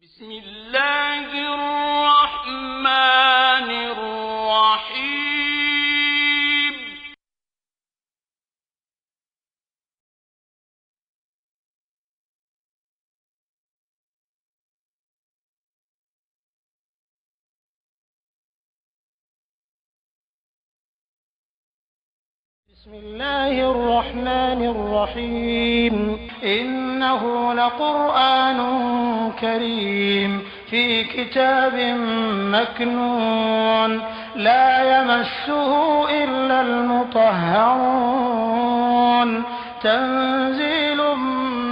بسم الله الرحمن الرحيم بسم الله الرحمن الرحيم إنه لقرآن كريم في كتاب مكنون لا يمسه إلا المطهرون تنزيل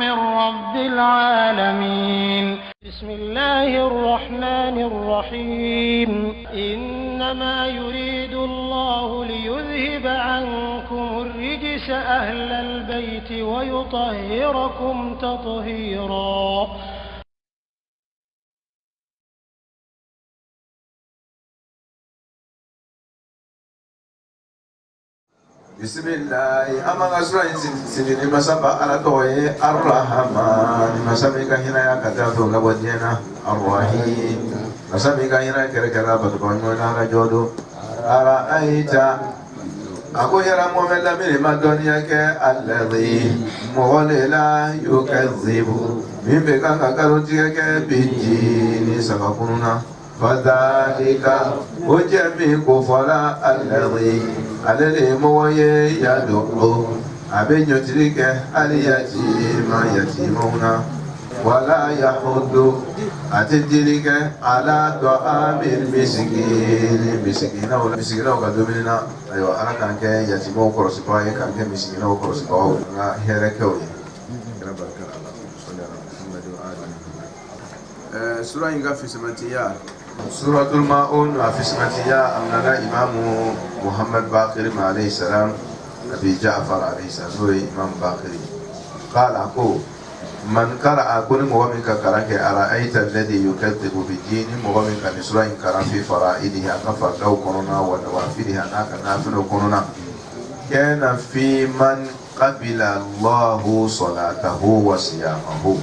من رب العالمين بسم الله الرحمن الرحيم إنما يريد الله ليذهب عنكم الرجس أهل البيت ويطهركم تطهيرا بسم الله أما أسرع سنين مسبا على توي الرحمن مسبا هنا يا كتاب غبدينا الرحيم مسبا هنا كركلا بدبانينا رجودو أرأيت أقول يا مؤمن من ما الدنيا كالذي مولى يكذب من بكان كروتيك بالدين سبقنا فذلك وجميع كفلا الذي الذي مويه يدعو أبن يترك اليتيم يتيمنا ولا يحض أتدرك على طعام المسكين مسكين ولا مسكين وكذبنا أيوة أنا كان كي يتيم وكرسباي كان كي مسكين وكرسباي أنا هيركوي سورة إنجا في سماتيا سورة الماءون في سماتيا أمنا إمام محمد باقر عليه السلام أبي جعفر عليه السلام سورة إمام باقر قال أكو من قرأ كل مؤمن كرانك أرأيت الذي يكذب بالدين مؤمن كان سورة إن كرا في فرائده أكفر لو كورونا ونوافلها ناك نافل كورونا كان في من قبل الله صلاته وصيامه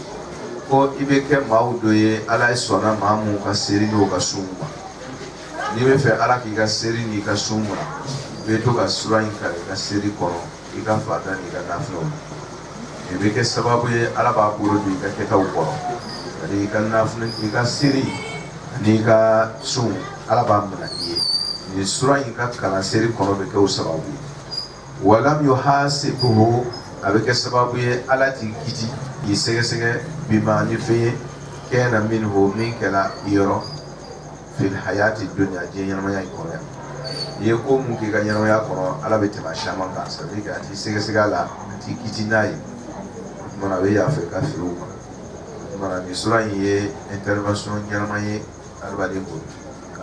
ko ibe ke mawdo ye ala sona mamu ka seri no ka summa ni be fe ala ki ka seri ni ka summa be to ka sura in ka seri kono i ka fata ni ka naflo ibe ke sababu ye ala ba buru di ka ke ta ukoro ni ka naflo ni ka seri ni ka sum ala ba mna ye ni sura in ka kala seri kono be ke sababu walam yuhasibuhu avec sababu ye ala ti kiti yisege bima ni fe kana minhu min kala yoro fil hayati dunya jenyama ya ikoya ye ko mun ke ganyama ya kono ala be tema shama ka sabi ga ti sege ala ti kiti nai mona be ya fe ka firu mona ni sura ye intervention nyama ye alba de ko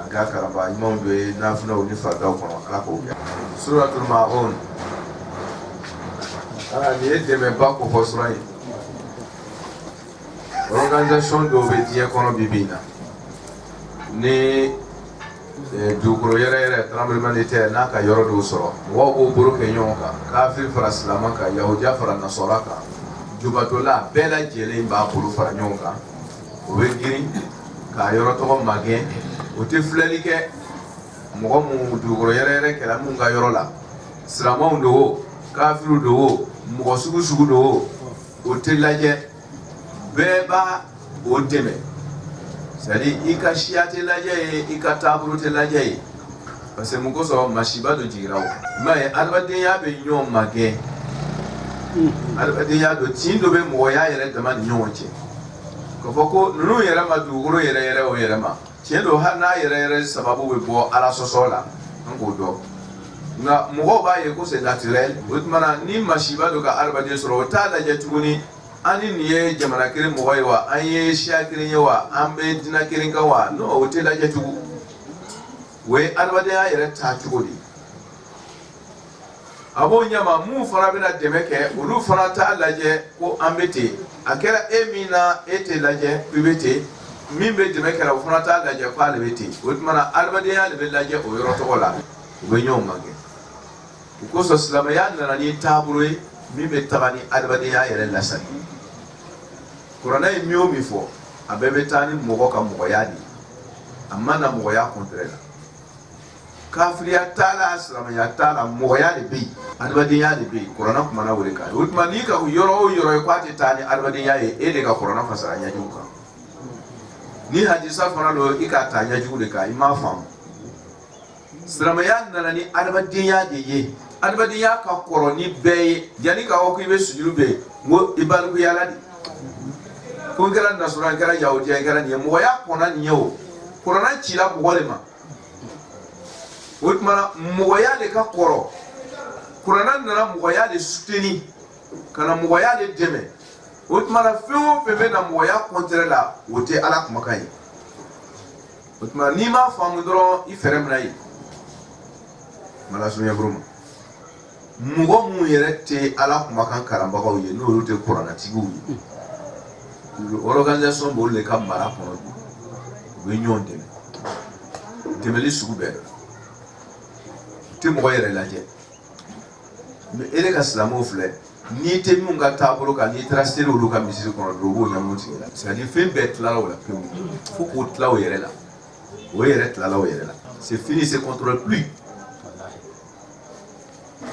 ga karamba imam be nafuna ni fa da kono ala ko suratul maun ni deme ba ko fosrai organisation do be tie kono bibina ni dugro yere tremblement de terre na ka yoro do soro wo o buru ke nyonka kafir fara islama ka yahudiya fara nasara ka jubatola bela jele ba buru fara nyonka o be giri ka yoro to mage o te fleli ke mo mu dugro yere ke la mun ga yoro la islama ndo kafiru do mo sugu do o te laje beba o deme sadi ika shiate laje ika taburu te laje parce que mugo so mashiba do jirawo mai albade ya be nyon mage albade ya do tindo be mo ya yere dama nyonche ko foko nunu yere ma duguro yere o yere ma tiendo har na yere sababu be bo ala sosola ngo do na mugo ba ye ko c'est naturel utmana ni mashiba do ka albade soro ta laje tuguni ani niye jamana kirin mɔgɔ ye wa an ye siya kirin ye wa an bɛ dina kirin kan wa n'o o tɛ lajɛ tugun o ye adamadenya yɛrɛ taa cogo di a b'o ɲɛma mun fana bɛna dɛmɛ kɛ olu fana t'a lajɛ ko an bɛ ten a kɛra e min na e tɛ lajɛ i bɛ ten min bɛ dɛmɛ kɛra o fana t'a lajɛ ko ale bɛ ten o tuma na adamadenya de bɛ lajɛ o yɔrɔ tɔgɔ la u bɛ ɲɔgɔn man kɛ o kosɔn silamɛya nana ni taabolo ye min bɛ taga ni adamadenya yɛrɛ lasani Kurana ye miyo mi fɔ a bɛɛ bɛ taa ni mɔgɔ ka mɔgɔya de ye a ma na mɔgɔya contre la kafiriya t'a la silamɛya t'a la mɔgɔya de bɛ yen adamadenya de bɛ yen kuranɛ kumana o de kan o tuma n'i ka yɔrɔ o yɔrɔ ye k'a tɛ taa ni adamadenya ye e de ka kuranɛ fasara ɲɛjugu kan ni hadisa fana don i ka taa ɲɛjugu de kan i m'a faamu silamɛya nana ni adamadenya de ye adamadenya ka kɔrɔ ni bɛɛ ye yanni k'a fɔ k'i bɛ sujudu bɛ yen n ko i balikuyala de ko n kɛra nasɔrɔ n kɛra yahudiya n kɛra nin ye mɔgɔya kɔnna nin ye o kuranɛ cila mɔgɔ de ma o tuma mɔgɔya de ka kɔrɔ kuranɛ nana mɔgɔya de soutenir ka na mɔgɔya de dɛmɛ o tuma fɛn o fɛn bɛ na mɔgɔya contre la o tɛ ala kumakan ye o tuma n'i m'a faamu dɔrɔn i fɛrɛ mina ye malasurunya buru ma mɔgɔ mun yɛrɛ tɛ ala kumakan kalanbagaw ye n'olu tɛ kuranɛtigiw ye organisation b'olu de ka mara kɔnɔ u bɛ ɲɔgɔn dɛmɛ dɛmɛli sugu bɛɛ tɛ mɔgɔ yɛrɛ lajɛ mais e de ka silamɛw filɛ n'i tɛ min ka taabolo kan n'i taara seli olu ka misiri kɔnɔ dɔrɔn u b'o ɲamu tigɛ la c'est à dire fɛn bɛɛ tilala o la pewu fo k'o tila o yɛrɛ la o yɛrɛ tilala o yɛrɛ la c'est fini c'est contrôle plus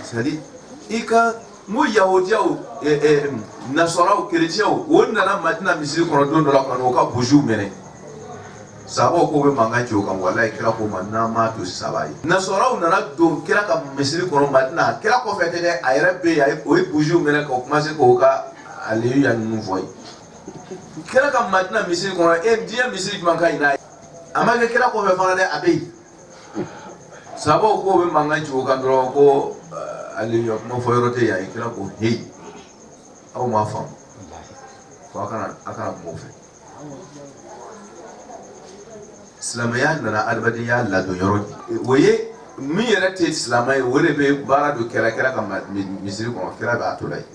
c'est à dire i ka n ko yahudiyaw nasɔraw kerecɛnw o nana madina misiri kɔnɔ don dɔ la kɔnɔ o ka bougiw minɛ sabaw k'o bɛ mankan ci o kan walayi kira ko ma n'an m'a to sisan a b'a ye nasɔraw nana don kira ka misiri kɔnɔ madina kira kɔfɛ tɛ dɛ a yɛrɛ bɛ yen o ye bougiw minɛ k'o commencer k'o ka aleluya ninnu fɔ ye kira ka madina misiri kɔnɔ diɲɛ misiri jumɛn ka ɲi n'a ye a ma kɛ kira kɔfɛ fana dɛ a bɛ yen sabaw k'o bɛ mankan ci o kan dɔrɔn ko aleluya kuma fɔ yɔrɔ tɛ yan kira ko heyi aw m'a faamu ko a kana kuma o fɛ silamɛya nana adamadenya ladon yɔrɔ o ye min yɛrɛ tɛ silamɛ ye o de bɛ baara dɔ kɛra ka misiri kɔnɔ kira b'a to la ye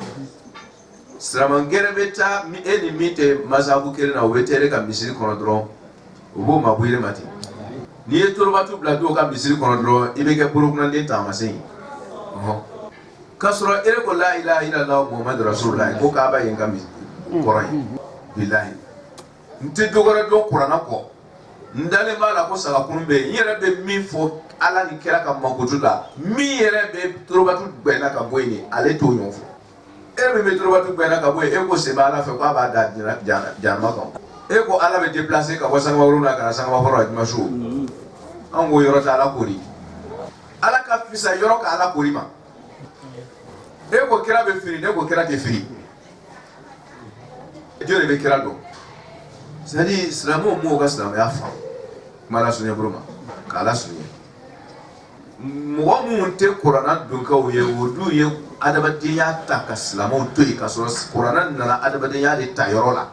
silamɛ gɛrɛ bɛ taa e ni min tɛ masabu kelen na o bɛ taa e ka misiri kɔnɔ dɔrɔn o b'o ma bɔ e ma ten n'i ye torobatu bila dɔw ka misiri kɔnɔ dɔrɔn i bɛ kɛ bolokunanden taamasen ye k'a sɔrɔ e ko la ilaha illallah muhamadu rasulullah ko k'a b'a ye n ka kɔrɔ ye bilahi n tɛ dɔ wɛrɛ dɔn kuranɛ kɔ n dalen b'a la ko sagakun bɛ yen n yɛrɛ bɛ min fɔ ala ni kira ka mankutu la min yɛrɛ bɛ torobatu gbɛnna ka bɔ yen ale t'o ɲɔgɔn fɔ e min bɛ torobatu gbɛnna ka bɔ yen e ko se bɛ ala fɛ k'a b'a da janama kan e ko ala bɛ déplacer ka bɔ sangabaforo la ka na sangabaforo la dimanche an ko yɔrɔ tɛ ala kori ala ka fisa yɔrɔ ka ala kori ma e ko kira bɛ firi ne ko kira tɛ firi jɔn de bɛ kira dɔn c'est à dire silamɛw m'o ka silamɛya faamu kuma la sunya bolo ma k'ala sunya mɔgɔ minnu tɛ kuranɛ donkaw ye o dun ye adamadenya ta ka silamɛw to yen ka sɔrɔ kuranɛ nana adamadenya de ta yɔrɔ la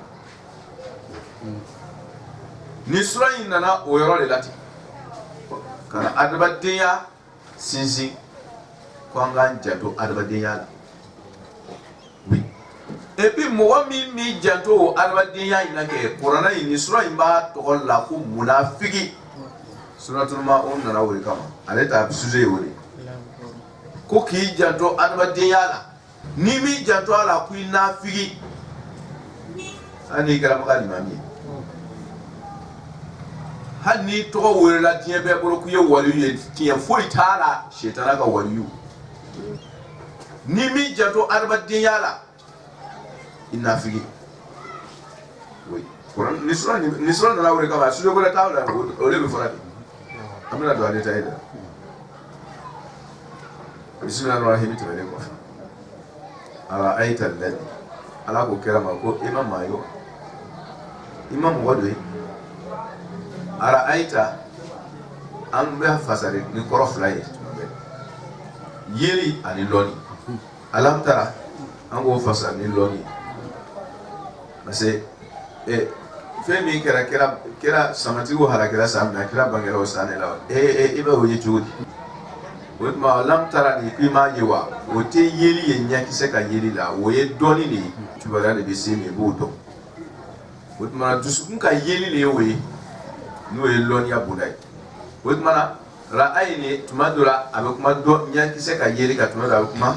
ni sura in nana o yɔrɔ de la ten ka na adamadenya sinsin ko an k'an janto adamadenya la oui et puis mɔgɔ min b'i janto o adamadenya in na kɛ kuranɛ in ni sura in b'a tɔgɔ la ko munafiki suratul ma'un nana o de kama ale ta sujet ye o de ko k'i janto adamadenya la ni m'i janto a la ko i nafigi hali n'i kɛra maka limami ye hali n'i tɔgɔ welela diɲɛ bɛɛ bolo k'i ye waliyu ye tiɲɛ foyi t'a la sitana ka waliyu ni m'i janto adamadenya la i nafigi oui ni sura nana o de kama sujet wɛrɛ t'a la o de bɛ fɔra de an bɛna don ale ta ye dɛ bismillahirrahmanirrahim tɛmɛnen kɔfɛ ala ayita ladi ala ko kɛra ma ko i ma maa ye wa i ma mɔgɔ dɔ ye ara ayita an bɛ fasari ni kɔrɔ fila ye yeli ani lɔni alam tara an k'o fasari ni lɔni parce que fɛn min kɛra samatigiw halakira san min na kira bangera o san de la i bɛ o ye cogo di o tuma alam tara ni k'i m'a ye wa o tɛ yeli ye ɲɛkisɛ ka yeli la o ye dɔɔni de ye kibaruya de bɛ se min i b'o dɔn o tuma dusukun ka yeli de ye o ye n'o ye lɔnniya bonda ye o tuma na ra'ayi ni tuma dɔ la a bɛ kuma ɲɛkisɛ ka yeli ka tuma dɔ a bɛ kuma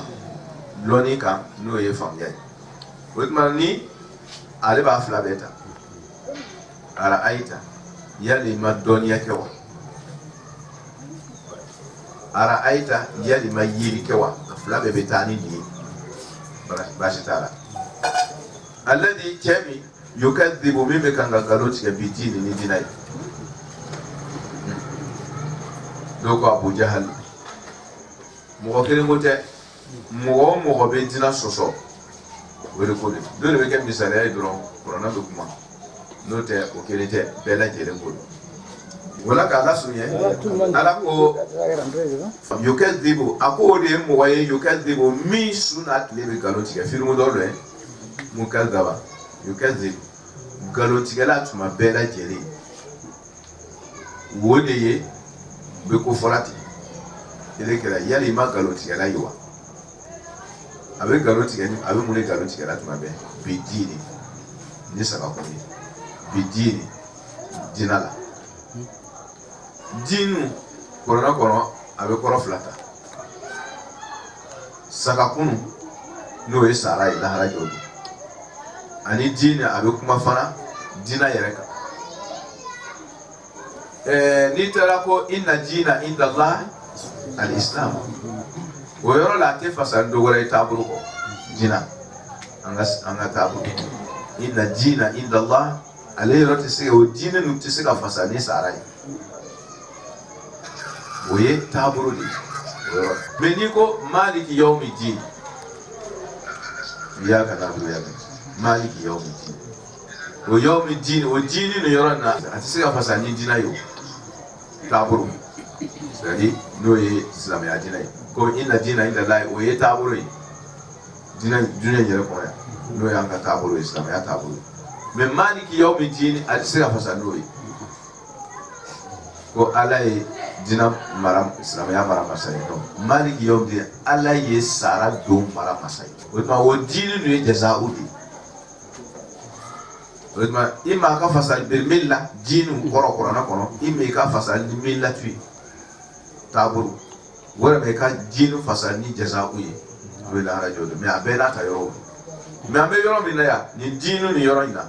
lɔnni kan n'o ye faamuya ye o tuma ni ale b'a fila bɛɛ ta ara'aita yali ma doniya kewa ara'aita yali ma yiri kewa fula be betani ni bashitara alladhi kemi yukadhibu mimbe kanga galoti ya bidini ni dinai doko Abu Jahal mo kere ngote mo be dina soso wele ko de dole be ke misale ay dron corona do kuma note o kere te bela jere ko wala ka la sunye ala ko yukadhibu ako de mo waye yukadhibu mi sunat le galoti ya firmu do le mukadhaba yukadhibu galoti gala tuma bela jere wode ye be ko forati ile kira yali ma galoti gala yiwa abe galoti gani abe mune galoti gala tuma be bidini ni saka ko ni bidini dinala dinu korona kono abe koro flata saka kunu no e sara ila hara jodo ani dini abe kuma fana dina yereka ni tara ko inna dina inda Allah al-islam o yoro la te fasan do wala taburu ko dina anga taburu inna dina inda Allah ale rote se o dina nu te se ka fasani sarai o ye taburu di meni ko maliki yawmi din ya kana do ya maliki yawmi din o yawmi din o dini no yoro na ati se ka fasani dina yo taburu sadi no ye islam ya dina ko inna dina inda Allah o ye taburu dina dina yere ko ya no ya ka taburu islam ya taburu me maliki yawmi din ati se ka fasani no ko alai dina maram islam ya maram masai no maliki yawmi din Allah ye sara do maram masai o ma o dini no ye jazaudi ma ima ka fasal bil milla dinu koro na kono ime ka fasal ni milla tu taburu wala me ka dinu fasal ni jazaa'u ye wala rajo do me abela ta yoro me abe yoro mi na ya ni dinu ni yoro ina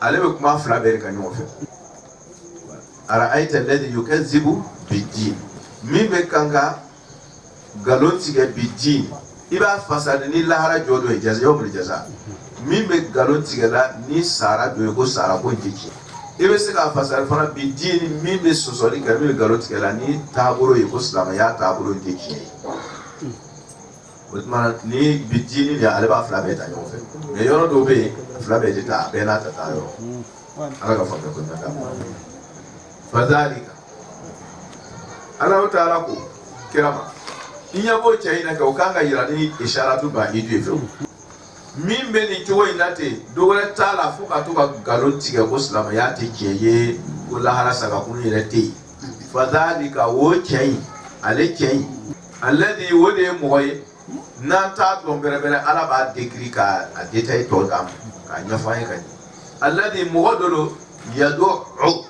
ale be kuma fla be ka nyofe ara aita alladhi yukazzibu bid-din mimbe kanga galonti ga bid-din iba fasal ni lahara jodo e jaza yomul jaza mimbe galonti gala ni sara do ko sara ko jiki ibe se ka fasal fana bidini mimbe sosori ka mimbe galonti gala ni taburo e ko islam ya taburo jiki wotma ni bidini ya alba flabe ta yo fe me yoro do be flabe ta be na ta yo ala ka fata ko ta fadhalika ala ta'ala ko kirama inya bo chaina ka ukanga yirani isharatu ba idu fe min be ni jowo inate do wala tala fuka to ka galonti ga muslim ya te kiye ko la harasa ka kunu irate fadhalika wo kai alai alladhi wode moye na ta to bere ala ba dekri ka adeta to dam ka nyafa ka alladhi mughadulu yad'u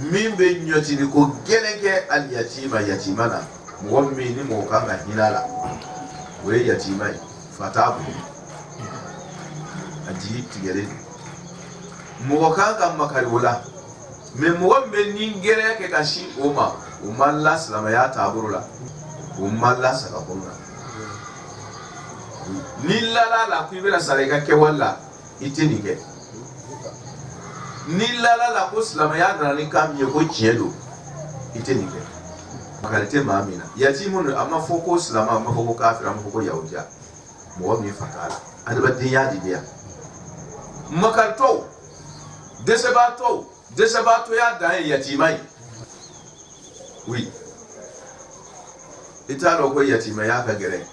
min be nyoti ni ko gelenge al yatimana mo mi ni mo kanga hinala we yatimai fatabu aji tigere mo kanga makari wala me mo be ningere ke kashi umma la salama ya taburula umma la saka kunna nilla la ku ibira sareka ke wala itinike nilla la ko salama ya dani kam ye ko chiedo itinike makalite maamina yatimun amma foko salama amma foko kafira amma foko yahudiya mo mi fakala adaba dinya dibiya makarto desebato ya dan yatimai oui italo ko yatimai ya ka gere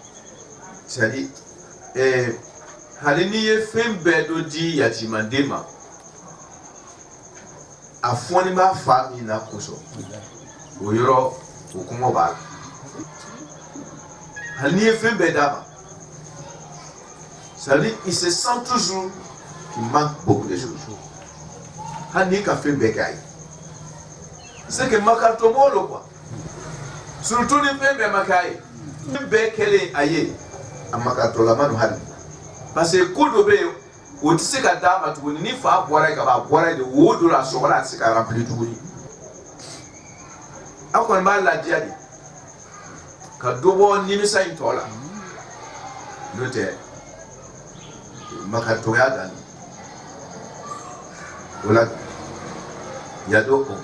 sadi halini ye fembe do di yatimandema afoni ma fami na kuso oyoro okumo ba halini ye fembe daba sadi il se sent toujours qu'il manque beaucoup de choses. Hani ka fait bégaye. C'est que makarto molo quoi. Surtout les femmes makaye. Békele aye. Amakarto la manu hali. Parce que kudo be o ti se ka d'a ma tuguni ni fa bɔra ka ba bɔra de o do la sɔgɔla a ti se ka remplir tuguni a kɔni b'a ladiya de ka dɔ bɔ nimisa in tɔ la n'o tɛ makatoya dan o la ya dɔ ko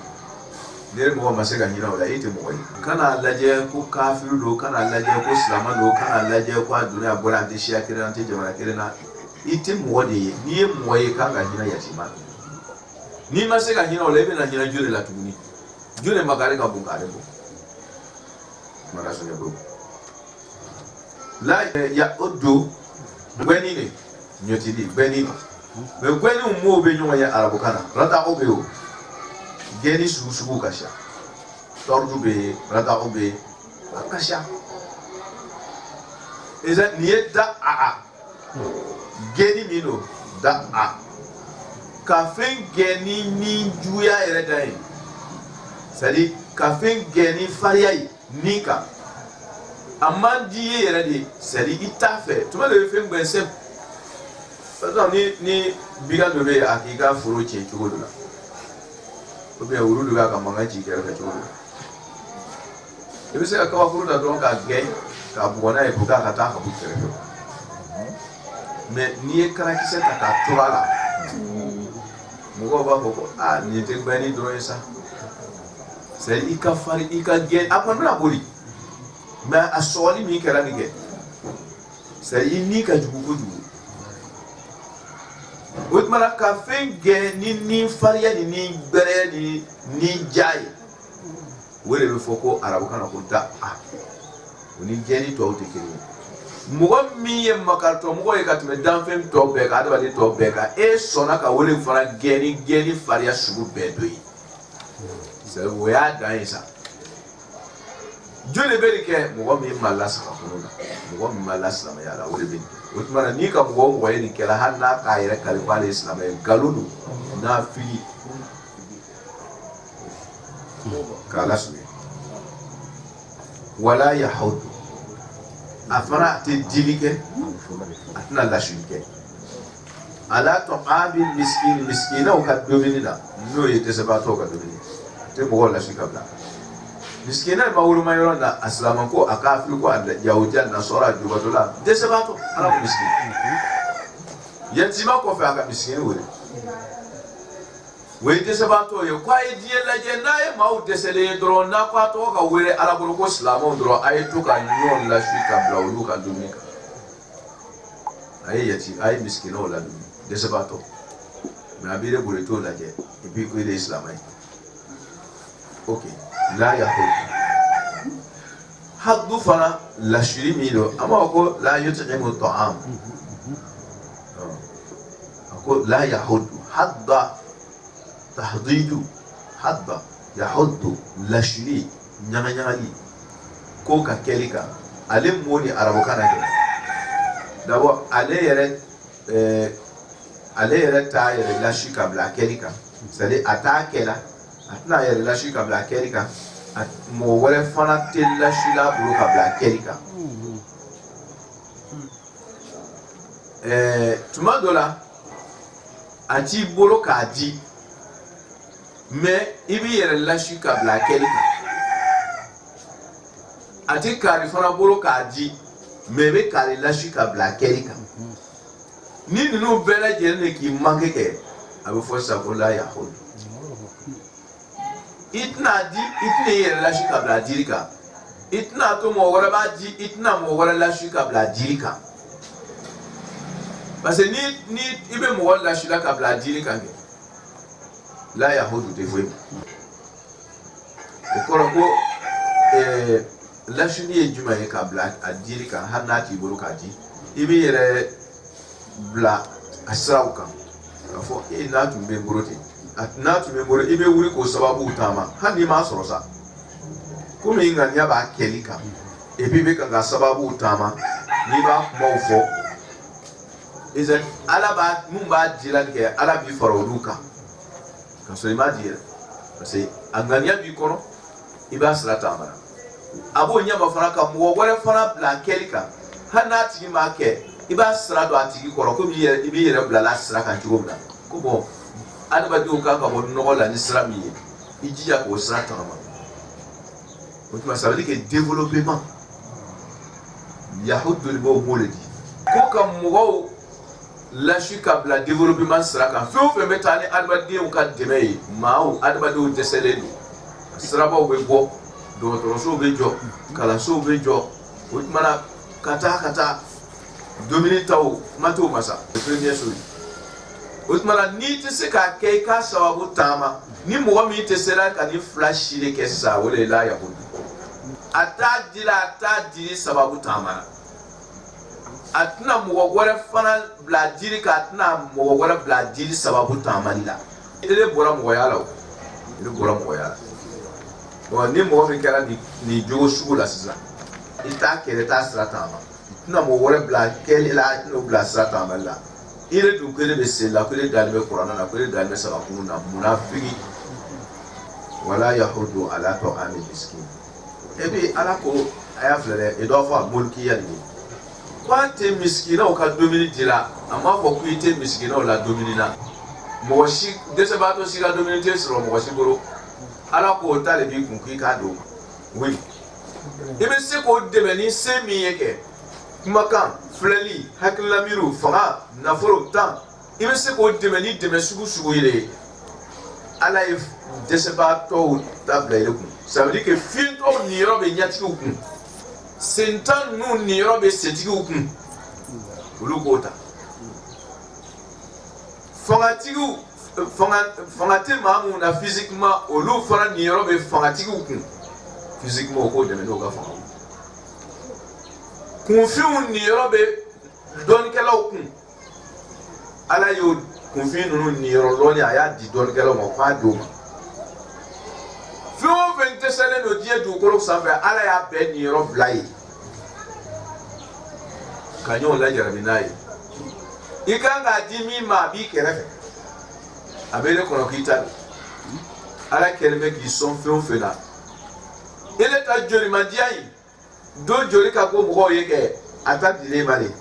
ne mɔgɔ ma se ka ɲinɛ o la e tɛ mɔgɔ ye kana lajɛ ko kafiru do kana lajɛ ko silamɛ do kana lajɛ ko a donna a bɔra an tɛ siya kelen an tɛ jamana kelen na i tɛ mɔgɔ de ye n'i ye mɔgɔ ye kan ka ɲinɛ yatima n'i ma se ka ɲinɛ o la i bɛna ɲinɛ joli la tuguni joli makari ka bon k'ale bɔ mara sɔrɔ bolo la ya o do gbɛni de ɲɔtili gbɛni mɛ gbɛni mɔɔw bɛ ɲɔgɔn ye arabukan na rata o bɛ yen o gɛni sugu ka ca tɔrɔdu bɛ yen rata o bɛ yen a ka ca nin ye da a gɛni min do da a ka fɛn gɛni ni juguya yɛrɛ da ye c'est à dire ka fɛn gɛni fariya ye ni kan a man di ye yɛrɛ de c'est à dire i t'a fɛ tuma de bɛ fɛn gɛn sɛ par exemple ni bigan dɔ bɛ yen a k'i ka foro tiɲɛ cogo dɔ la ou bien wulu dɔ b'a ka mankan ci kɛrɛfɛ cogo dɔ la i bɛ se ka kabaforo da dɔrɔn k'a gɛn k'a bugɔ n'a ye pour que a ka taa ka bɔ kɛrɛfɛ mais n'i ye karakisɛ ta k'a turu a la mɔgɔw b'a fɔ ko aa nin tɛ gbɛni dɔrɔn ye sa c'est à dire i ka farin i ka gɛn a kɔni bɛna boli mais a sɔgɔli min kɛra nin kɛ c'est à dire i ni ka jugu kojugu o tuma na ka fɛn gɛn ni fariya ni gbɛrɛ ni ja ye o de bɛ fɔ ko arabukan na ko da a o ni gɛnni tɔw tɛ kelen ye mɔgɔ min ye makaritɔmɔgɔ ye ka tɛmɛ danfɛn tɔ bɛɛ kan adamaden tɔ bɛɛ kan e sɔnna ka o de fana gɛnni fariya sugu bɛɛ dɔ ye o y'a dan ye sa joli bɛ nin kɛ mɔgɔ min ma lasaka kɔnɔ na mɔgɔ min ma lasilamɛya la o de bɛ nin kɛ o tuma na n'i ka mɔgɔ ye nin kɛla hali n'a k'a yɛrɛ kalifa ale ye silamɛ ye nkalon don n'a fili k'a lasunya wala yahudu a fana tɛ dili kɛ a tɛna lasuli kɛ ala ta'amil miskinaw ka dumuni na n'o ye dɛsɛbaatɔw ka dumuni tɛ mɔgɔw lasuli ka bila miskina ma woloma yɔrɔ la a silaman ko a kafiri ko a yahudiya nasɔra jubatɔ la dɛsɛbaatɔ ala ko miskin yatima kɔfɛ a ka miskin wele o ye dɛsɛbaatɔ ye ko a ye diɲɛ lajɛ n'a ye maaw dɛsɛlen ye dɔrɔn n'a ko a tɔgɔ ka wele ala bolo ko silamɛw dɔrɔn a ye to ka ɲɔgɔn lasuli ka bila olu ka dumuni kan a ye miskinaw ladumuni dɛsɛbaatɔ mais a b'i de bolo i t'o lajɛ et puis ko i de ye silamɛ ye ok la yahud haddu fana lasuli min do an b'a fɔ ko la yut'imu ta'am a ko la yahud hadda tahdidu hadda yahuddu lasuli ɲagaɲagali ko ka kɛli kan ale mot ni arabukan na kɛ d'abord ale yɛrɛ t'a yɛrɛ lasuli ka bila kɛli kan c'est à dire a t'a kɛla a tɛna yɛrɛ lasuli ka bila kɛli kan mɔgɔ wɛrɛ fana tɛ lasuli a bolo ka bila kɛli kan tuma dɔ la a t'i bolo k'a di mais i b'i yɛrɛ lasuli ka bila kɛli kan a tɛ kari fana bolo k'a di mais i bɛ kari lasuli ka bila kɛli kan ni ninnu bɛɛ lajɛlen de k'i manqué kɛ a bɛ fɔ sisan ko la yahud i tɛna di i tɛna i yɛrɛ lasuli ka bila diri kan i tɛna to mɔgɔ wɛrɛ b'a di i tɛna mɔgɔ wɛrɛ lasuli ka bila diri kan parce que ni i bɛ mɔgɔ lasuli ka bila diri kan kɛ la yahudu tɛ foyi o kɔrɔ ko lasuli ye jumɛn ye ka bila a diri kan hali n'a t'i bolo k'a di i b'i yɛrɛ bila a siraw kan k'a fɔ n'a tun bɛ n bolo ten n'a tun bɛ n bolo i bɛ wuli k'o sababu taama hali n'i m'a sɔrɔ sa komi ŋaniya b'a kɛli kan et puis i bɛ kan ka sababu taama n'i b'a kumaw fɔ ala mun b'a dilan kɛ ala b'i fara olu kan ka sɔrɔ i m'a di yɛrɛ parce que a ŋaniya b'i kɔnɔ i b'a sira taama na a b'o ɲɛma fana ka mɔgɔ wɛrɛ fana bila kɛli kan hali n'a tigi m'a kɛ iba sira do atigi kɔrɔ ko i b'i yɛrɛ bila la sira kan cogo min na ko bon adamadenw kan ka bɔ nɔgɔ la ni sira min ye i jija k'o sira tagama o tuma ça veut dire que développement yahudul mɔw le di ko ka mɔgɔw lasi ka bila développement sira kan fɛn o fɛn bɛ taa ni adamadenw ka dɛmɛ ye maaw adamadenw dɛsɛlen don sirabaw bɛ bɔ dɔgɔtɔrɔsow bɛ jɔ kalansow bɛ jɔ o tuma na ka taa dumuni taw kuma t'o ma sa premier chose o tuma na n'i tɛ se k'a kɛ i k'a sababu taama ni mɔgɔ min tɛ se ka ni fila si de kɛ sisan o de ye la yahudu a t'a dili sababu taama na a tɛna mɔgɔ wɛrɛ fana bila dili kan a tɛna mɔgɔ wɛrɛ bila dili sababu taamali la ele bɔra mɔgɔya la o ele bɔra mɔgɔya la bon ni mɔgɔ min kɛra nin jogo sugu la sisan i t'a kɛlɛ t'a sira taama i tɛna mɔgɔ wɛrɛ bila kɛlɛ la i tɛna o bila sira taamali la ele dun ko ele bɛ seli la ko ele dalen bɛ kuranna na ko ele dalen bɛ sagakunu na munafiki wala yahudu ala ta'amil miskin et puis ala ko a y'a filɛ dɛ i dɔ fɔ a molikiya nin ye ko an tɛ miskinaw ka dumuni dira a m'a fɔ ko i tɛ miskinaw la dumuni na mɔgɔ si dɛsɛbaatɔ si ka dumuni tɛ sɔrɔ mɔgɔ si bolo ala k'o ta de b'i kun k'i k'a d'o ma oui i bɛ se k'o dɛmɛ ni se min ye kɛ kumakan filɛli hakililamiiriw fanga nafolo tan i bɛ se k'o dɛmɛ ni dɛmɛ sugu ye de ala ye dɛsɛbaatɔw ta bila i kun ça veut dire que fiɲɛtɔw niyɔrɔ bɛ ɲɛtigiw kun sentan ninnu niyɔrɔ bɛ setigiw kun olu k'o ta fanga tɛ maa mun na physiquement olu fana niyɔrɔ bɛ fangatigiw kun physiquement o k'o dɛmɛ n'o ka fanga kunfinw niyɔrɔ bɛ dɔnnikɛlaw kun ala y'o kunfin ninnu niyɔrɔ dɔnni a y'a di dɔnnikɛlaw ma k'a d'o ma fɛn o fɛn dɛsɛlen don diɲɛ dugukolo sanfɛ ala y'a bɛɛ niyɔrɔ bila yen ka ɲɔgɔn lajarabi n'a ye i kan k'a di min ma a b'i kɛrɛfɛ a bɛ ne kɔnɔ k'i ta don ala kɛlen bɛ k'i sɔn fɛn o fɛn na ele ta jolimandiya in do joli ka ko mɔgɔw ye kɛ a ta dilen ma de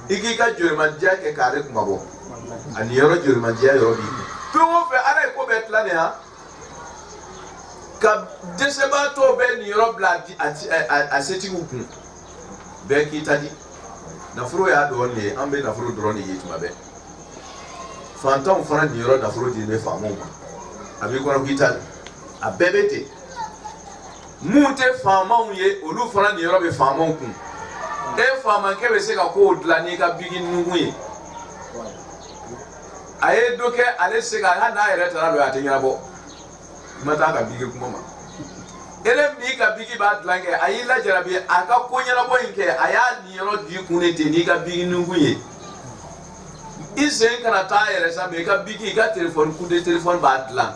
i k'i ka jolimandiya kɛ k'ale kuma bɔ a niyɔrɔ jolimandiya yɔrɔ b'i kun fɛn o fɛn ala ye ko bɛɛ tila nin ha ka dɛsɛbaatɔ bɛ niyɔrɔ bila a setigiw kun bɛɛ k'i ta di nafolo y'a dɔrɔn de ye an bɛ nafolo dɔrɔn de ye tuma bɛɛ fantanw fana niyɔrɔ nafolo di bɛ faamaw ma a b'i kɔnɔ k'i ta di a bɛɛ bɛ ten mun tɛ faamaw ye olu fana niyɔrɔ bɛ faamaw kun e faamankɛ bɛ se ka kow dilan n'i ka bigi nunkun ye a ye dɔ kɛ ale se ka hali n'a yɛrɛ taara don a tɛ ɲɛnabɔ kuma t'a ka bigi kuma ma ele min ka bigi b'a dilan kɛ a y'i lajarabi a ka ko ɲɛnabɔ in kɛ a y'a niyɔrɔ di kun de ten n'i ka bigi nunkun ye i sen kana taa yɛrɛ sa mais i ka bigi i ka téléphone coup de téléphone b'a dilan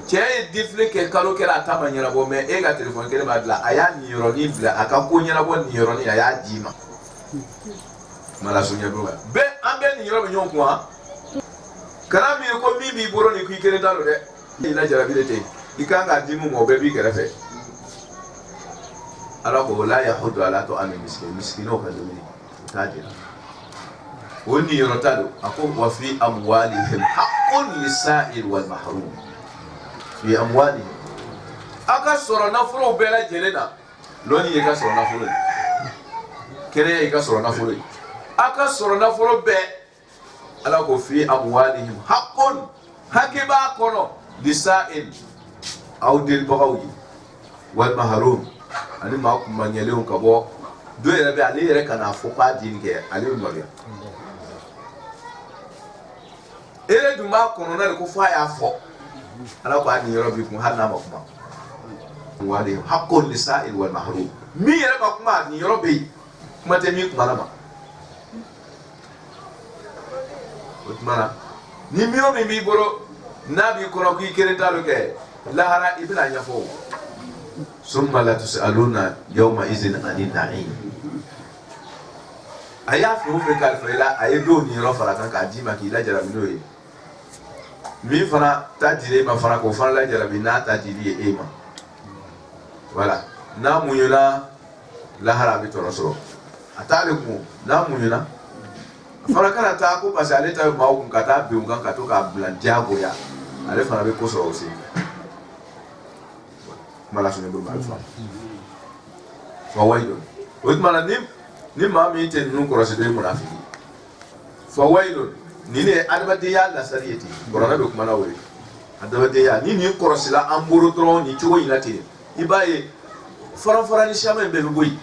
cɛ ye défilé kɛ kalo kɛra a ta ma ɲɛnabɔ mais e ka téléphone kelen b'a dilan a y'a niyɔrɔnin bila a ka ko ɲɛnabɔ niyɔrɔnin a y'a d'i ma mala suɲɛ don bɛɛ an bɛɛ niyɔrɔ bɛ ɲɔgɔn kun wa kana min ko min b'i bolo ni k'i kelen t'a don dɛ i lajarabi de ten i kan k'a di mun ma o bɛɛ b'i kɛrɛfɛ ala ko la yahudu ala ta'amil miskin miskinaw ka dumuni o t'a jira o niyɔrɔ ta don a ko wa fi amwalihim haqqun lisa'il wal mahrum fi amwalihim a ka sɔrɔ nafolow bɛɛ lajɛlen na lɔnni ye i ka sɔrɔ nafolo ye kɛnɛya ye i ka sɔrɔ nafolo ye a ka sɔrɔ nafolo bɛɛ ala ko fi amwalihim haqqun hakɛ b'a kɔnɔ lisa'il aw delibagaw ye wal mahrum ani maa kunmaɲɛlenw ka bɔ dɔ yɛrɛ bɛ ale yɛrɛ kana fɔ k'a dini kɛ ale bɛ maloya ele dun b'a kɔnɔna de ko f'a y'a fɔ ala ko a nin yɔrɔ b'i kun hali n'a ma kuma wale haqqun lisa'il wal mahrum min yɛrɛ ma kuma nin yɔrɔ bɛ yen kuma tɛ min kumana ma o tuma na ni min o min b'i bolo n'a b'i kɔnɔ k'i kelen t'a lo kɛ lahara i bɛna ɲɛfɔ o summa la tus'aluna yawma izin anin na'im a y'a fɛn o fɛn kalifa i la a ye dɔw niyɔrɔ fara kan k'a d'i ma k'i lajarabi n'o ye min fana ta dira e ma fana k'o fana lajarabi n'a ta dili ye e ma voilà n'a muɲuna lahara a bɛ tɔnɔ sɔrɔ a t'ale kun n'a muɲuna fana kana taa ko parce que ale ta maaw kun ka taa bin kan ka to ka bila diyagoya ale fana bɛ ko sɔrɔ o sen kuma la sɔnni bolo ma fa fa wayido o tuma na ni maa min tɛ ninnu kɔlɔsi don munafiki fa wayido ni ne adamadenya lasari ye ten kɔrɔna bɛ kuma na o ye adamadenya ni nin kɔlɔsila an bolo dɔrɔn nin cogo in na ten i b'a ye fara ni caman in bɛɛ bɛ bɔ yen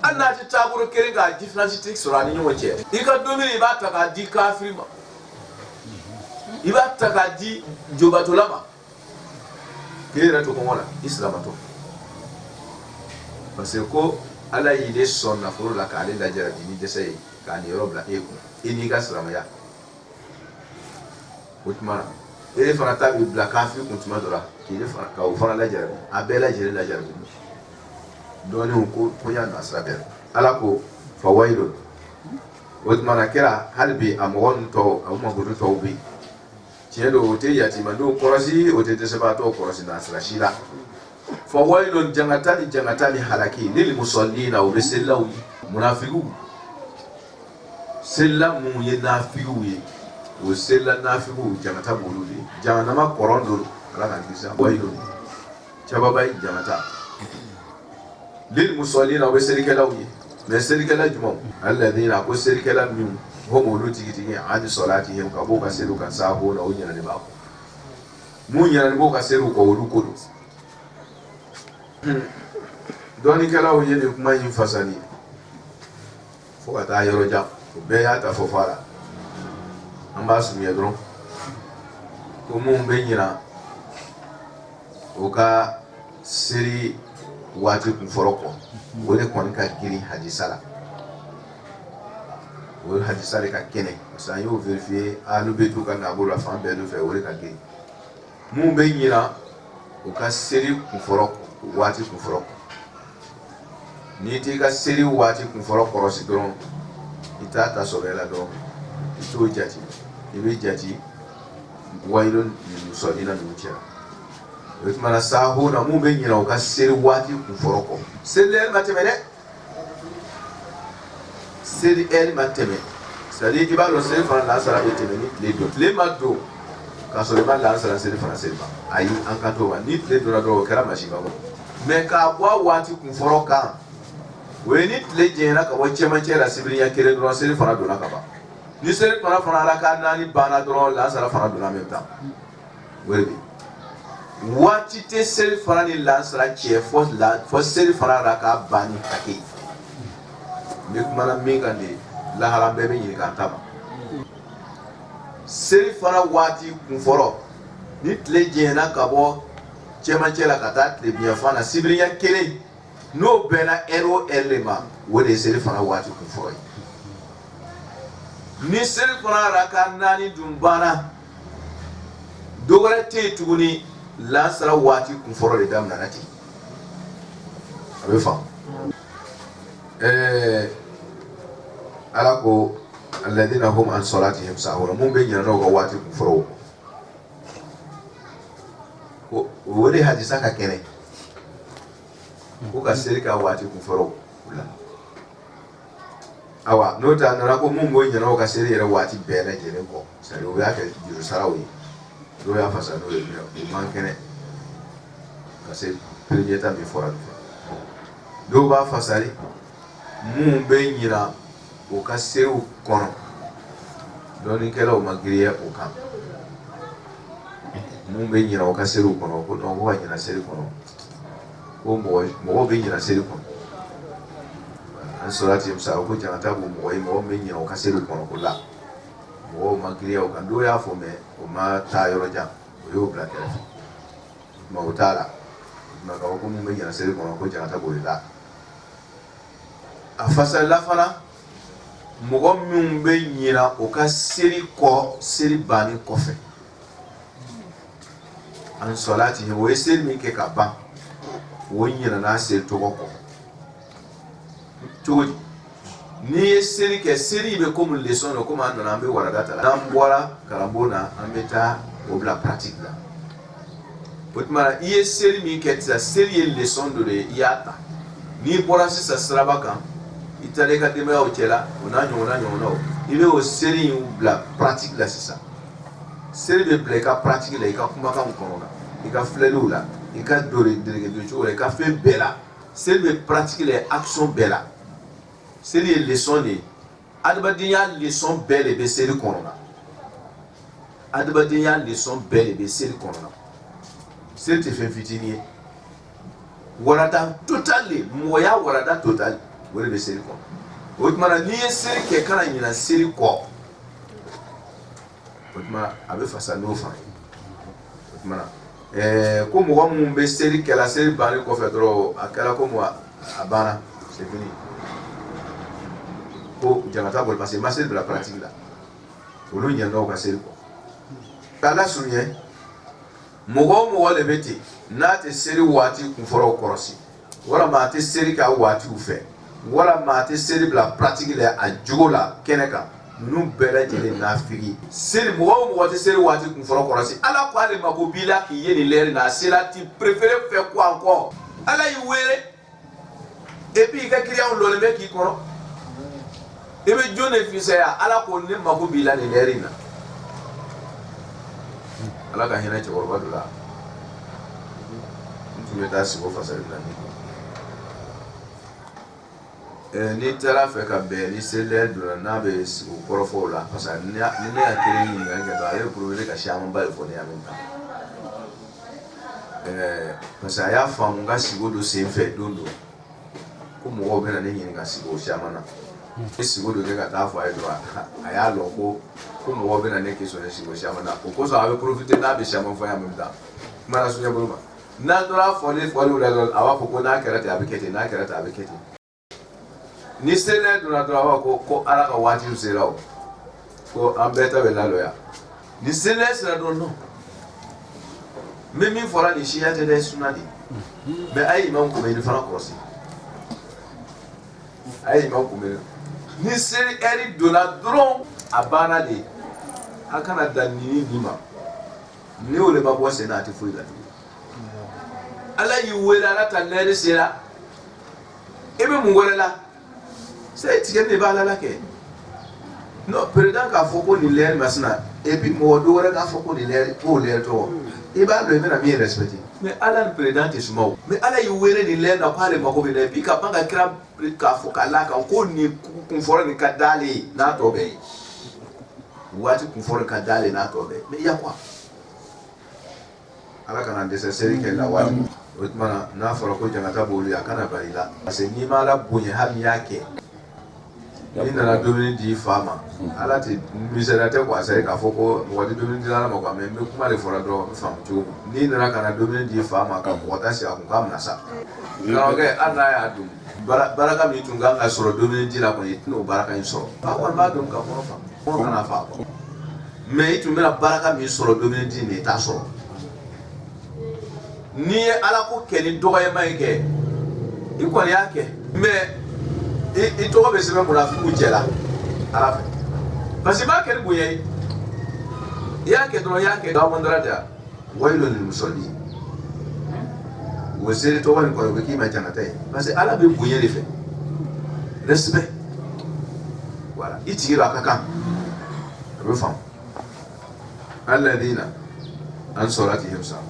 hali n'a tɛ taabolo kelen k'a différence tɛ sɔrɔ a ni ɲɔgɔn cɛ i ka domini i b'a ta k'a di kafiri ma i b'a ta k'a di jobatola ma k'e yɛrɛ to kɔngɔ la i silamatɔ parce que ko ala y'ile sɔn nafolo la k'ale lajarabi ni dɛsɛ ye k'a nin yɔrɔ bila e kun e n'i ka silamɛya o tuma na e fana ta bɛ bila kafiri kun tuma dɔ la k'o fana lajarabi a bɛɛ lajɛlen lajarabi dɔɔnin ko y'a nasira bɛɛ ala ko fa wayilun o tuma na kɛra hali bi a mɔgɔ ninnu tɔw a mankutu tɔw bɛ yen tiɲɛ don o tɛ yatimadenw kɔlɔsi o tɛ dɛsɛbaatɔw kɔlɔsi nasira si la fa wayilun jangata ni halaki lil musallina o bɛ selilaw ye munafigiw selila mun ye nafigiw ye o selila nafigiw jangata b'olu de ye jahanama kɔrɔn don ala k'an kisi wayilun cababa ye jangata lil musallina o bɛ selikɛlaw ye mais selikɛla jumɛn alladina ko selikɛla min hum olu tigitigi ani salatihim ka bɔ ka seliw kan saho na o ɲinɛni b'a kɔ mun ɲinɛni b'o ka seliw kɔ olu ko don dɔɔnikɛlaw ye nin kuma in fasani fo ka taa yɔrɔ jan o bɛɛ y'a ta fɔ fɔ a la an b'a sumiya dɔrɔn ko mun bɛ ɲina o ka seri waati kun fɔlɔ kɔ o de kɔni ka girin hadisa la o hadisa de ka kɛnɛ parce que an y'o vérifier alu bɛ t'u ka nabolo la fan bɛɛ fɛ o de ka girin mun bɛ ɲina o ka seri kun fɔlɔ waati kun fɔlɔ n'i t'i ka seri waati kun fɔlɔ kɔlɔsi dɔrɔn i t'a ta sɔrɔ la dɔrɔn i t'o jate i bɛ jate wayilun musallina ninnu cɛ o tuma na saho na mun bɛ ɲina o ka seri waati kun fɔlɔ kɔ seli ɛri ma tɛmɛ dɛ seli ɛri ma tɛmɛ c'est-à-dire i b'a dɔn seli fana lansara bɛ tɛmɛ ni tile don tile ma don k'a sɔrɔ i ma lansara seli fana seli ma ayi an ka t'o ma ni tile donna dɔrɔn o kɛra masiba kɔ mais k'a bɔ a waati kun fɔlɔ kan o ye ni tile jɛnyɛna ka bɔ cɛmancɛ la sibiriɲɛ kelen dɔrɔn seli fana donna ka ban ni seli fana ala ka naani banna dɔrɔn lansara fana donna en même temps o de bɛ waati tɛ seli fana ni lansara cɛ fɔ seli fana ala ka ban ni hakɛ ye n bɛ kumana min kan de lahara bɛɛ bɛ ɲininka an ta ma seli fana waati kun fɔlɔ ni tile jɛnyɛna ka bɔ cɛmancɛ la ka taa tile biɲɛ na sibiriɲɛ kelen n'o bɛnna ɛri o ɛri de ma o de ye seli fana waati kun fɔlɔ ye ni seli fana ala ka naani dun banna dɔ wɛrɛ tɛ yen tuguni lansara waati kun fɔlɔ de daminɛna ten a bɛ faamu ala ko alladina hum an salatihim sahuna mun bɛ ɲinɛ n'o ka waati kun fɔlɔ o de hadisa ka kɛnɛ ko ka seli ka waati kun fɔlɔ la awa n'o tɛ a nana ko mun bɛ ɲinɛ o ka seli yɛrɛ waati bɛɛ lajɛlen kɔ c'est-à-dire o y'a kɛ juru saraw ye dɔw y'a fasa n'o ye o man kɛnɛ ka se premier ta min fɔra fɛ dɔw b'a fasari mun bɛ ɲina o ka seriw kɔnɔ dɔɔnikɛlaw ma giriya o kan mun bɛ ɲina o ka seriw kɔnɔ ko non ko ka ɲina seri kɔnɔ ko mɔgɔ bɛ ɲina seri kɔnɔ an salati sa ko jangata b'o mɔgɔ ye mɔgɔ bɛ ɲina o ka seriw kɔnɔ ko la mɔgɔw ma giriya o kan dɔw y'a fɔ mɛ o ma taa yɔrɔ jan o y'o bila kɛrɛfɛ ma o t'a la nka k'a fɔ ko mun bɛ ɲina seri kɔnɔ ko jangata b'o de la a fasalila fana mɔgɔ minnu bɛ ɲina o ka seri kɔ seri banni kɔfɛ an salati o ye seri min kɛ ka ban o ɲina n'a seri tɔgɔ kɔ cogo di n'i ye seri kɛ seri bɛ komi leçon de komi an nana an bɛ warada ta la n'an bɔra karamɔgɔ na an bɛ taa o bila pratique la o tuma na i ye seri min kɛ sisan seri ye leçon dɔ de ye i y'a ta n'i bɔra sisan siraba kan i taara i ka denbayaw cɛla o n'a ɲɔgɔnnaw il veut au série la pratique là c'est ça série de blé ka pratique là il ka kuma ka corona il ka flelo là il ka doré de jour il ka fait bella série de pratique les actions bella série leçon ni adabadiya leçon belle be série corona adabadiya leçon belle be série corona série te fait fitini warada totally moya warada total wala be série corona Otmana ni série ke kana nyina série ko Otmana abe fasa no fa Otmana ko mo mo be série ke la série bani ko fe dro akala ko mo abana c'est fini ko jangata bol passer ma série de la pratique là olu nyanga ko série ko kala sunye mo le beti na te série wati ku foro korosi wala ma te série ka wati u fe wala ma te série la pratique la a jola keneka nu bela jele na figi série mo te série wati ku foro korosi ala ko ale mako bila ki yeni ler na sela ti préféré faire quoi encore ala yi wéré et puis ka client lo le mec qui kono e be jone fisa ya ala ko ne mako bila le lerina ala ka hina ci worba dula tu meta si ko fasa la ni tara fe ka be ni sele dula na be si ko korofo la fasa ni ne akere ni nga ba ye provele ka shama ba fo ne amenta fasa ya fa nga si go do se fe dondo ko mo be na ni nga si go shama na si go do ke ka ta fa e do aya lo ko mo be na ne ke so ne si go shama na ko so ave profiter na be shama fa ya amenta mara so ya buluma na dora fo le la awa ko na karata abikete na karata abikete ni sele dura ko ala ka wati usela ko ambeta be la loya ni sele sera do no mimi fora ni shiya te de sunadi be ay imam ko be ni fara krosi ay imam ko be ni sele eri do la dron abana de akana danini nima ni ole babo senati fuida ala yi wela la tanere sera ebe mungorela c'est ticket ne ba la ke no président ka foko ni ler masna et puis mo do wala ka foko ni ler ko ler to e ba le mena mi respecté mais ala le président est souvent mais ala yi wele ni ler na pale mako be bi ka panga kra ka foka la ka ko ni kun fora ni ka dale na to be wati kun fora ka dale na to be mais ya quoi ala kana nécessaire que la wati otmana na fora ko jangata bolu ya kana barila parce ni mala bunye hami yake ni nana domini di fama ala ti misérate ko asere ka foko wadi domini di la ma ko me kuma le fora do fam tu ni nana kana domini di fama ka ko ta si akun kam nasa na ke ana ya dum baraka mi tunga nga soro domini di la ko itno baraka in soro ba ko ba dum ka ko fam ko kana fa ko me itu mera baraka mi soro domini di ni ta soro ni ala ko keni dogaye mai ke iko ni yake me i to be sebe munafiku jela ala fe parce ba ke buye yake do yake da wandrata wailu lil musallin wazir to wani ko be kima janata parce ala be buye le fe respect voilà itira kaka refam alladhina an salatihim sa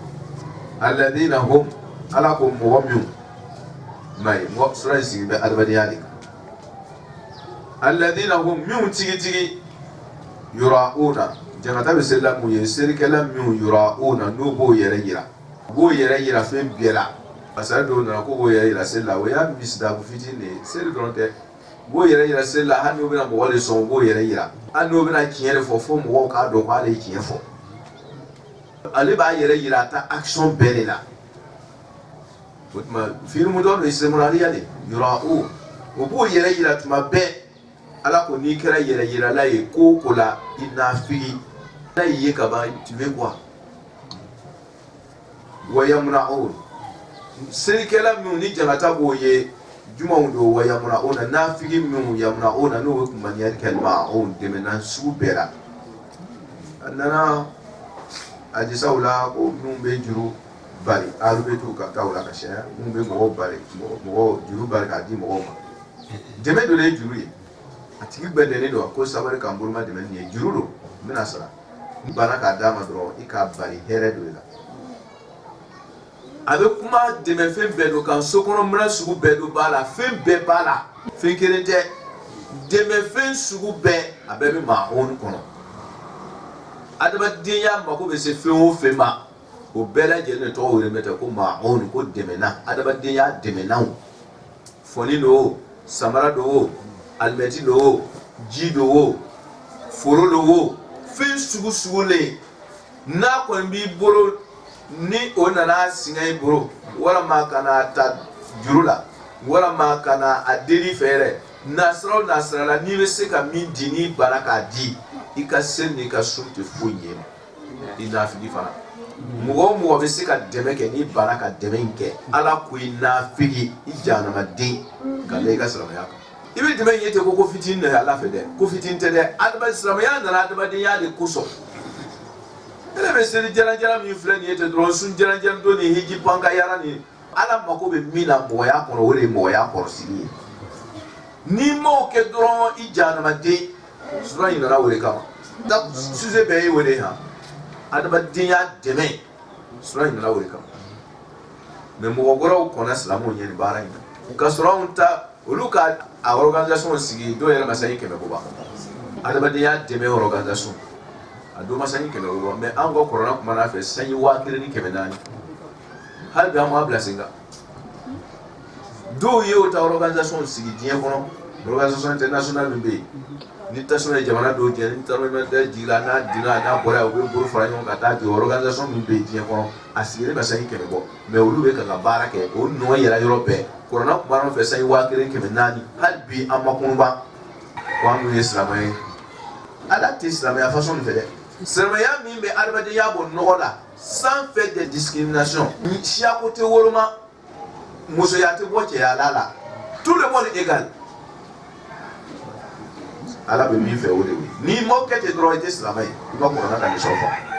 alladhina hum alakum muwammun mai mo sura sigi be albadiyalik alladhina hum min tigi yurauna jangata be sellamu ye serikala min yurauna no bo yere yira fe biela asara do na ko bo yere sella we ya misda bu fitine seri donte bo yere sella hanu be na bo wale so bo yere yira anu be na kiere fo mo ka do ko ale kiere fo ale ba yere yira ta action belela butma film do no islemurali ale yurau o bo yere yira tuma be ala ko ni kera yere la ye ko la inafi la ye ka ba tu veux quoi wayamnaun serikela mi ni jangata boye juma ndo wayamnaun nafi mi yamnaun no ko maniyar kalmaun de menan subera annana aji saula ko numbe juru bari alubetu ka kawla ka shaya numbe mo bari mo juru bari ka di mo ma jeme do le juru a tigi bɛnnen don ko sabari kan boloma dɛmɛ nin ye juru don n bɛna sara n banna k'a d'a ma dɔrɔn i k'a bari hɛrɛ don i la a bɛ kuma dɛmɛ fɛn bɛɛ don kan so kɔnɔ minɛn sugu bɛɛ don b'a la fɛn bɛɛ b'a la fɛn kelen tɛ dɛmɛ fɛn sugu bɛɛ a bɛɛ bɛ maahɔni kɔnɔ adamadenya mako bɛ se fɛn o fɛn ma o bɛɛ lajɛlen de tɔgɔ wele bɛ tɛ ko maahɔni ko dɛmɛna adamadenya dɛmɛnaw fɔni don o samara don o alimɛti don o ji don o foro don o fɛn sugu sugu le n'a kɔni b'i bolo ni o nana singa i bolo walama kana ta juru la walama kana a deli fɛ yɛrɛ nasira o nasira la n'i bɛ se ka min di n'i banna k'a di i ka se n'i ka sun tɛ foyi ye i nafili fana mɔgɔ o mɔgɔ bɛ se ka dɛmɛ kɛ n'i banna ka dɛmɛ in kɛ ala ko i nafili i jahanamaden ka da i ka silamɛya kan i bɛ dɛmɛ in ye ten ko fitinin de ye ala fɛ dɛ ko fitinin tɛ dɛ silamɛya nana adamadenya de kosɔn ele bɛ seli jalanjalan min filɛ nin ye ten dɔrɔn sun jalanjalan don ni hiji panka yara ni ala mako bɛ min na mɔgɔya kɔnɔ o de ye mɔgɔya kɔrɔsigi ye n'i m'o kɛ dɔrɔn i jahanamaden sura in nana o de kama sujet bɛɛ ye o de ye han adamadenya dɛmɛ sura in nana o de kama mɛ mɔgɔ wɛrɛw kɔnna silamɛw ɲɛ nin baara in na ka sɔrɔ anw ta olu ka a organisation sigi dɔw yɛrɛ ma sanji 100 bɔ ba adamadenya dɛmɛ organisation a dɔw ma sanji 100 bɔ mɛ an ka kɔrɔna kuma na fɛ sanji 1400 hali bi an m'a bila sen kan dɔw ye o ta organisation sigi diɲɛ kɔnɔ organisation internationale min bɛ yen ni tasuma ye jamana dɔw jɛ ni tasuma jiginna n'a dina n'a bɔra u bɛ bolo fara ɲɔgɔn ka taa di organisation min bɛ yen diɲɛ kɔnɔ a sigilen bɛ sanji 100 bɔ mɛ olu bɛ ka baara kɛ o nɔ yɛrɛ yɔrɔ bɛɛ kɔrɔna kuma na fɛ sanji 1400 hali bi an ma kunba ko an n'u ye silamɛ ye ala tɛ silamɛya façon nin fɛ dɛ silamɛya min bɛ adamadenya bɔ nɔgɔ la sans faire de discrimination siyako tɛ woloma musoya tɛ bɔ cɛya la tout le monde égal ala bɛ min fɛ o de ye n'i m'o kɛ ten dɔrɔn i tɛ silamɛ ye i ka kɔrɔna ka nisɔn fa